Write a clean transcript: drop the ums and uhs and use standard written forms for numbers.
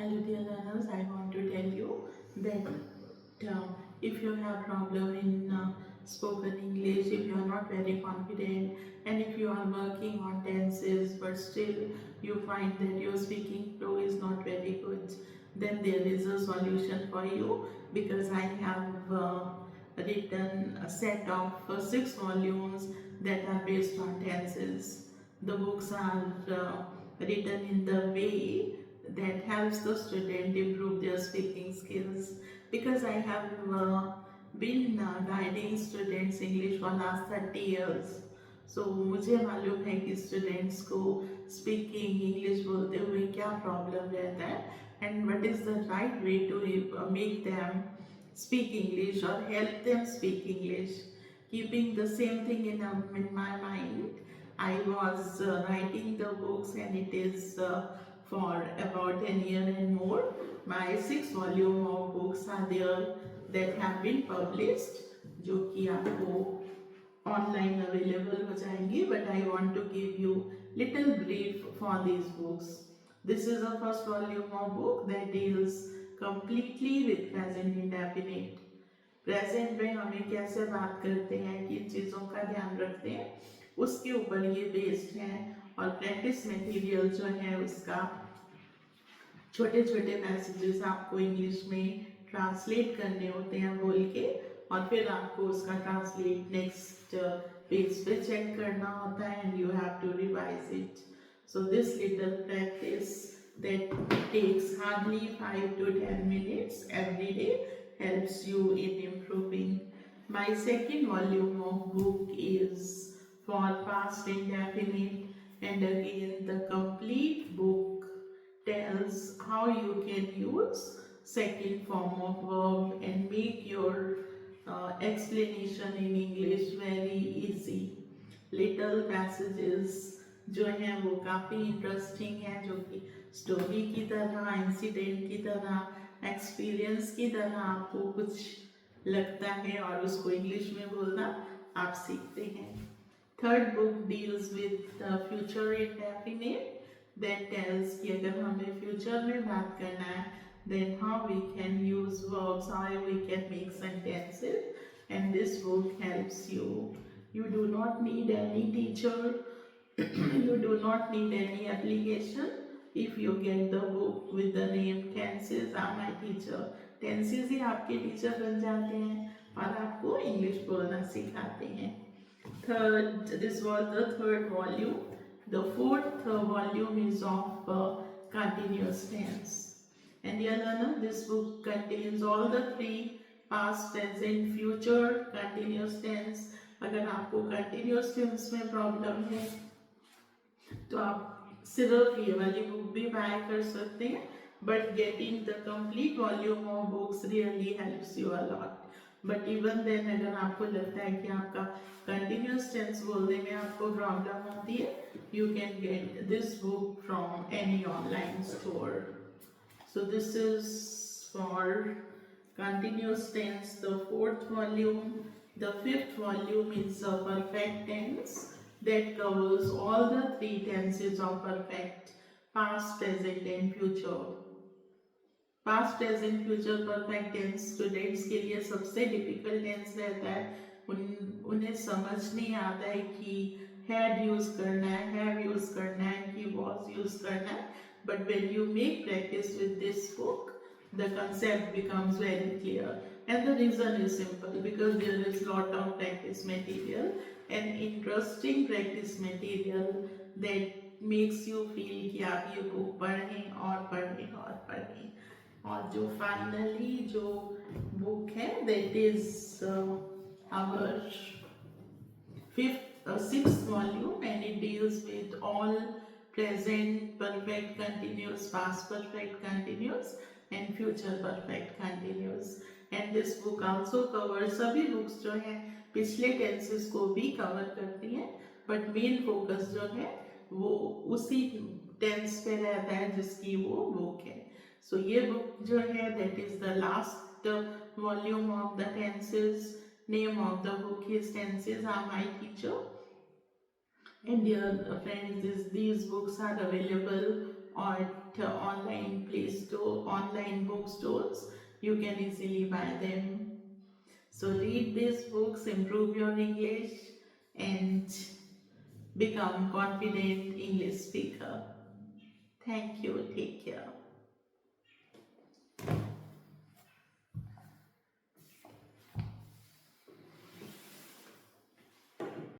Hello dear learners, I want to tell you that if you have problem in spoken English, if you are not very confident, and if you are working on tenses but still you find that your speaking flow is not very good, then there is a solution for you, because I have written a set of 6 volumes that are based on tenses. The books are written in the way that helps the student improve their speaking skills, because I have been guiding students English for last 30 years. So मुझे मालूम है कि students को speaking English बोलते हुए क्या problem रहता है, and what is the right way to make them speak English or help them speak English. Keeping the same thing in my mind, I was writing the books, and it is for about 10 years and more. My 6 volume of books are there that have been published, जो कि आपको online available हो जाएंगी, but I want to give you little brief for these books. This is the first volume of book that deals completely with present indefinite. Present में हमें कैसे बात करते हैं, किन चीज़ों का ध्यान रखते हैं, उसके ऊपर ये बेस्ड है। और प्रैक्टिस मटेरियल जो है उसका छोटे छोटे मैसेजेस आपको इंग्लिश में ट्रांसलेट करने होते हैं बोल के, और फिर आपको उसका ट्रांसलेट नेक्स्ट पेज पे चेक करना होता है, and you have to revise it. So this little practice that takes hardly 5 to 10 minutes every day helps you in improving. My second volume of book is for past indefinite, and again the complete book tells how you can use second form of verb and make your explanation in English very easy. Little passages जो हैं वो काफ़ी interesting हैं, जो कि story की तरह, incident की तरह, एक्सपीरियंस की तरह आपको कुछ लगता है, और उसको इंग्लिश में बोलना आप सीखते हैं. Third book deals with future indefinite, that tells कि अगर हमें फ्यूचर में बात करना है, then how we can use verbs, how we can make sentences, and this book helps you. You do not need any teacher, you do not need any application. If you get the book with the name Tenses are my teacher, tenses ही आपके teacher बन जाते हैं और आपको English बोलना सिखाते हैं. Third, this was the third volume. The fourth volume is of continuous tense. And dear learner, this book contains all the 3 past, present, future continuous tense. अगर आपको continuous tense में प्रॉब्लम है तो आप सिर्फ ये वाली बुक भी बाय कर सकते हैं, but getting the complete volume of books really helps you a lot. But even then अगर आपको लगता है कि आपका कंटिन्यूस टेंस बोलने में आपको प्रॉब्लम होती है, you can get this book from any online store. So this is for continuous tense, the 4th volume. The 5th volume is a perfect tense that covers all the 3 tenses of perfect: past, present and future. Past present future perfect tense students के लिए सबसे difficult tense रहता है. उन्हें समझ नहीं आता है कि हैड यूज करना है, हैव यूज करना है, कि वॉज यूज करना है. But when you make practice with this book, the concept becomes very clear, and the reason is simple, because there is lot of practice material and interesting practice material that makes you feel कि आप ये book पढ़ें और पढ़ें और पढ़ें. और जो फाइनली जो बुक है, that is our 6th volume, and it deals with all present perfect continuous, past perfect continuous and future perfect continuous. And this book also covers, सभी books जो हैं पिछले tenses को भी cover करती हैं, but main focus जो है वो उसी tense पे रहता है जिसकी वो book है. So ये book जो है, that is the last volume of the tenses. Name of the book is Tenses Are My Teacher. And dear friends, these books are available at online Play Store bookstores. You can easily buy them. So read these books, improve your English, and become confident English speaker. Thank you. Take care.